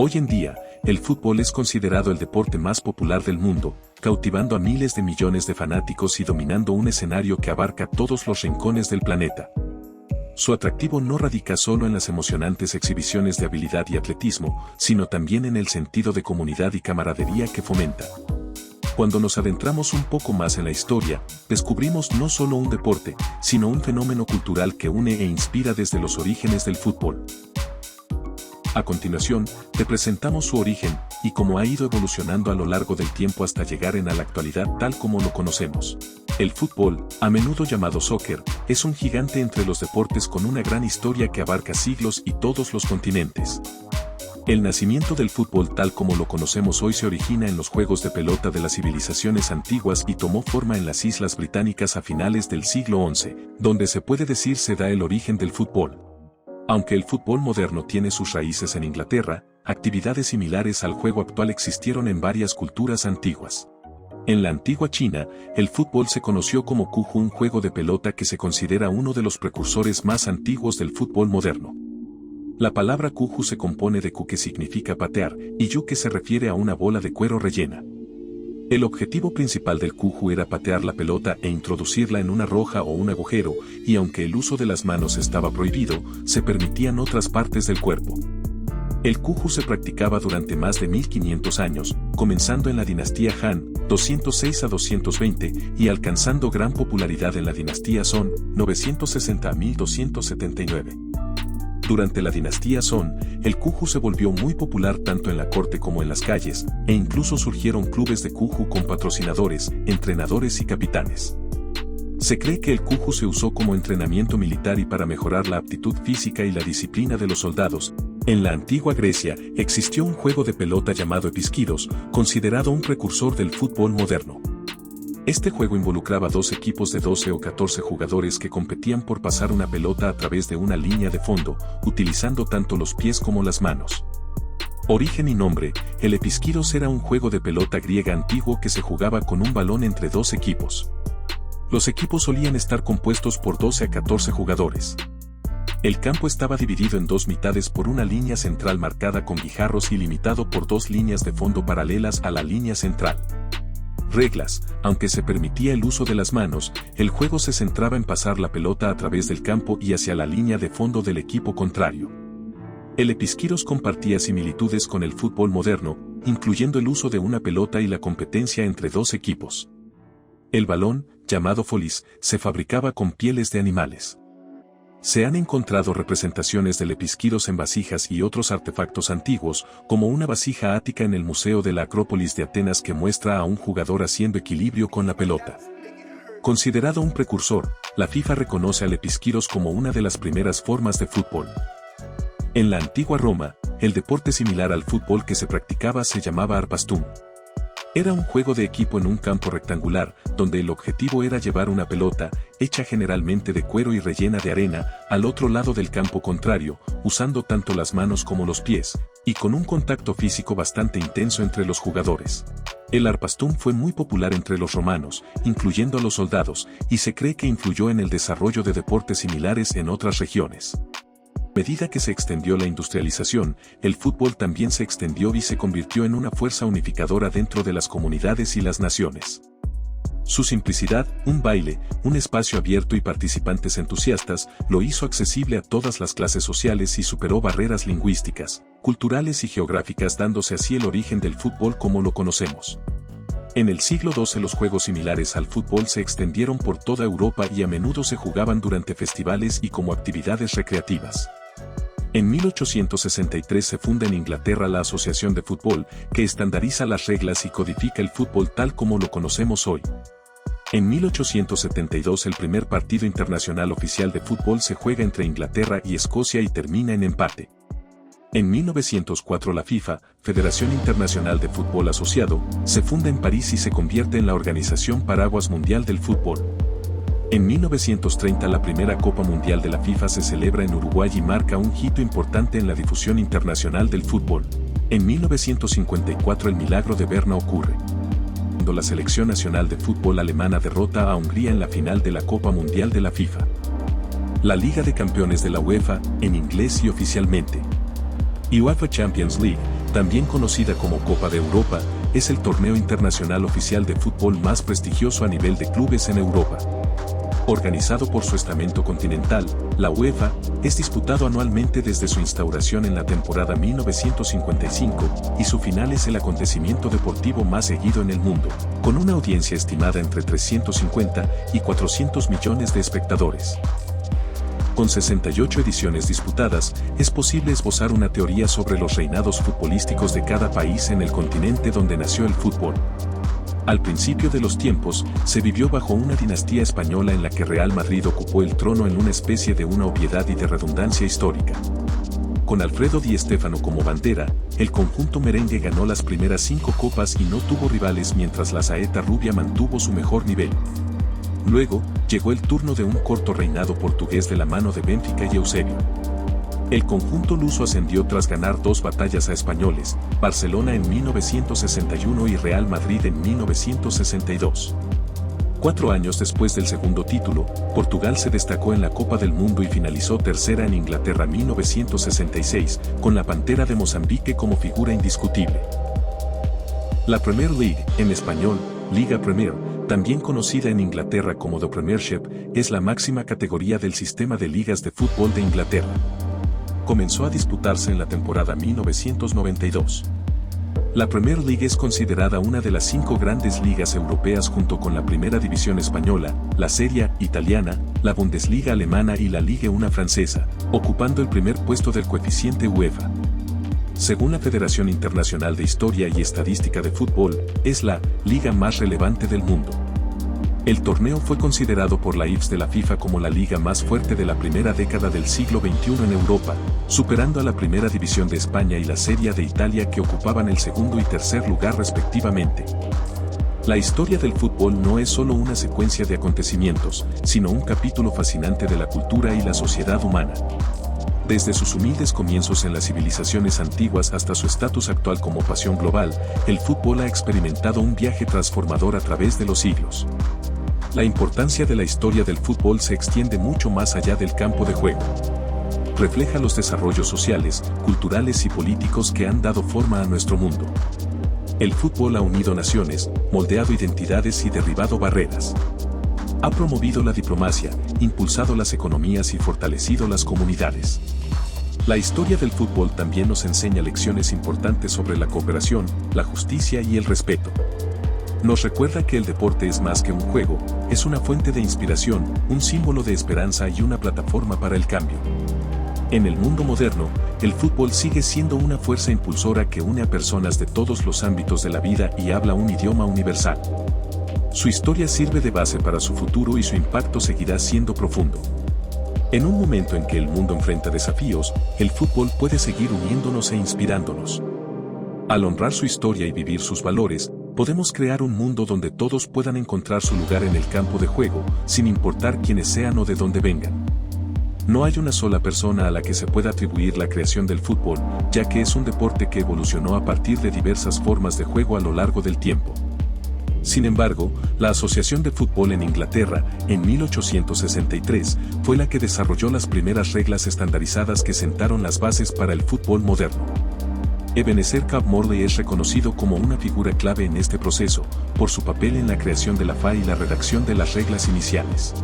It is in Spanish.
Hoy en día, el fútbol es considerado el deporte más popular del mundo, cautivando a miles de millones de fanáticos y dominando un escenario que abarca todos los rincones del planeta. Su atractivo no radica solo en las emocionantes exhibiciones de habilidad y atletismo, sino también en el sentido de comunidad y camaradería que fomenta. Cuando nos adentramos un poco más en la historia, descubrimos no solo un deporte, sino un fenómeno cultural que une e inspira desde los orígenes del fútbol. A continuación, te presentamos su origen y cómo ha ido evolucionando a lo largo del tiempo hasta llegar en la actualidad tal como lo conocemos. El fútbol, a menudo llamado soccer, es un gigante entre los deportes con una gran historia que abarca siglos y todos los continentes. El nacimiento del fútbol tal como lo conocemos hoy se origina en los juegos de pelota de las civilizaciones antiguas y tomó forma en las Islas Británicas a finales del siglo XI, donde se puede decir se da el origen del fútbol. Aunque el fútbol moderno tiene sus raíces en Inglaterra, actividades similares al juego actual existieron en varias culturas antiguas. En la antigua China, el fútbol se conoció como Kuju, un juego de pelota que se considera uno de los precursores más antiguos del fútbol moderno. La palabra Kuju se compone de Ku, que significa patear, y Yu, que se refiere a una bola de cuero rellena. El objetivo principal del Kuju era patear la pelota e introducirla en una roja o un agujero, y aunque el uso de las manos estaba prohibido, se permitían otras partes del cuerpo. El Kuju se practicaba durante más de 1500 años, comenzando en la dinastía Han, 206 a 220, y alcanzando gran popularidad en la dinastía Song, 960 a 1279. Durante la dinastía Song, el Kuju se volvió muy popular tanto en la corte como en las calles, e incluso surgieron clubes de Kuju con patrocinadores, entrenadores y capitanes. Se cree que el Kuju se usó como entrenamiento militar y para mejorar la aptitud física y la disciplina de los soldados. En la antigua Grecia, existió un juego de pelota llamado episkiros, considerado un precursor del fútbol moderno. Este juego involucraba dos equipos de 12 o 14 jugadores que competían por pasar una pelota a través de una línea de fondo, utilizando tanto los pies como las manos. Origen y nombre: el episkiros era un juego de pelota griega antiguo que se jugaba con un balón entre dos equipos. Los equipos solían estar compuestos por 12 a 14 jugadores. El campo estaba dividido en dos mitades por una línea central marcada con guijarros y limitado por dos líneas de fondo paralelas a la línea central. Reglas: aunque se permitía el uso de las manos, el juego se centraba en pasar la pelota a través del campo y hacia la línea de fondo del equipo contrario. El episkiros compartía similitudes con el fútbol moderno, incluyendo el uso de una pelota y la competencia entre dos equipos. El balón, llamado folis, se fabricaba con pieles de animales. Se han encontrado representaciones del episkiros en vasijas y otros artefactos antiguos, como una vasija ática en el Museo de la Acrópolis de Atenas que muestra a un jugador haciendo equilibrio con la pelota. Considerado un precursor, la FIFA reconoce al episkiros como una de las primeras formas de fútbol. En la antigua Roma, el deporte similar al fútbol que se practicaba se llamaba arpastum. Era un juego de equipo en un campo rectangular, donde el objetivo era llevar una pelota, hecha generalmente de cuero y rellena de arena, al otro lado del campo contrario, usando tanto las manos como los pies, y con un contacto físico bastante intenso entre los jugadores. El arpastum fue muy popular entre los romanos, incluyendo a los soldados, y se cree que influyó en el desarrollo de deportes similares en otras regiones. A medida que se extendió la industrialización, el fútbol también se extendió y se convirtió en una fuerza unificadora dentro de las comunidades y las naciones. Su simplicidad, un baile, un espacio abierto y participantes entusiastas, lo hizo accesible a todas las clases sociales y superó barreras lingüísticas, culturales y geográficas, dándose así el origen del fútbol como lo conocemos. En el siglo XII los juegos similares al fútbol se extendieron por toda Europa y a menudo se jugaban durante festivales y como actividades recreativas. En 1863 se funda en Inglaterra la Asociación de Fútbol, que estandariza las reglas y codifica el fútbol tal como lo conocemos hoy. En 1872 el primer partido internacional oficial de fútbol se juega entre Inglaterra y Escocia y termina en empate. En 1904 la FIFA, Federación Internacional de Fútbol Asociado, se funda en París y se convierte en la Organización Paraguas Mundial del Fútbol. En 1930 la primera Copa Mundial de la FIFA se celebra en Uruguay y marca un hito importante en la difusión internacional del fútbol. En 1954 el milagro de Berna ocurre, cuando la selección nacional de fútbol alemana derrota a Hungría en la final de la Copa Mundial de la FIFA. La Liga de Campeones de la UEFA, en inglés y oficialmente UEFA Champions League, también conocida como Copa de Europa, es el torneo internacional oficial de fútbol más prestigioso a nivel de clubes en Europa. Organizado por su estamento continental, la UEFA, es disputado anualmente desde su instauración en la temporada 1955, y su final es el acontecimiento deportivo más seguido en el mundo, con una audiencia estimada entre 350 y 400 millones de espectadores. Con 68 ediciones disputadas, es posible esbozar una teoría sobre los reinados futbolísticos de cada país en el continente donde nació el fútbol. Al principio de los tiempos, se vivió bajo una dinastía española en la que Real Madrid ocupó el trono en una especie de una obviedad y de redundancia histórica. Con Alfredo Di Stéfano como bandera, el conjunto merengue ganó las primeras 5 copas y no tuvo rivales mientras la saeta rubia mantuvo su mejor nivel. Luego, llegó el turno de un corto reinado portugués de la mano de Benfica y Eusebio. El conjunto luso ascendió tras ganar 2 batallas a españoles, Barcelona en 1961 y Real Madrid en 1962. 4 años después del segundo título, Portugal se destacó en la Copa del Mundo y finalizó tercera en Inglaterra 1966, con la Pantera de Mozambique como figura indiscutible. La Premier League, en español, Liga Premier, también conocida en Inglaterra como The Premiership, es la máxima categoría del sistema de ligas de fútbol de Inglaterra. Comenzó a disputarse en la temporada 1992. La Premier League es considerada una de las 5 grandes ligas europeas junto con la Primera División española, la Serie A italiana, la Bundesliga alemana y la Ligue 1 francesa, ocupando el primer puesto del coeficiente UEFA. Según la Federación Internacional de Historia y Estadística de Fútbol, es la liga más relevante del mundo. El torneo fue considerado por la IFS de la FIFA como la liga más fuerte de la primera década del siglo XXI en Europa, superando a la Primera División de España y la Serie A de Italia que ocupaban el segundo y tercer lugar respectivamente. La historia del fútbol no es solo una secuencia de acontecimientos, sino un capítulo fascinante de la cultura y la sociedad humana. Desde sus humildes comienzos en las civilizaciones antiguas hasta su estatus actual como pasión global, el fútbol ha experimentado un viaje transformador a través de los siglos. La importancia de la historia del fútbol se extiende mucho más allá del campo de juego. Refleja los desarrollos sociales, culturales y políticos que han dado forma a nuestro mundo. El fútbol ha unido naciones, moldeado identidades y derribado barreras. Ha promovido la diplomacia, impulsado las economías y fortalecido las comunidades. La historia del fútbol también nos enseña lecciones importantes sobre la cooperación, la justicia y el respeto. Nos recuerda que el deporte es más que un juego, es una fuente de inspiración, un símbolo de esperanza y una plataforma para el cambio. En el mundo moderno, el fútbol sigue siendo una fuerza impulsora que une a personas de todos los ámbitos de la vida y habla un idioma universal. Su historia sirve de base para su futuro y su impacto seguirá siendo profundo. En un momento en que el mundo enfrenta desafíos, el fútbol puede seguir uniéndonos e inspirándonos. Al honrar su historia y vivir sus valores, podemos crear un mundo donde todos puedan encontrar su lugar en el campo de juego, sin importar quiénes sean o de dónde vengan. No hay una sola persona a la que se pueda atribuir la creación del fútbol, ya que es un deporte que evolucionó a partir de diversas formas de juego a lo largo del tiempo. Sin embargo, la Asociación de Fútbol en Inglaterra, en 1863, fue la que desarrolló las primeras reglas estandarizadas que sentaron las bases para el fútbol moderno. Ebenezer Cobb Morley es reconocido como una figura clave en este proceso, por su papel en la creación de la FA y la redacción de las reglas iniciales.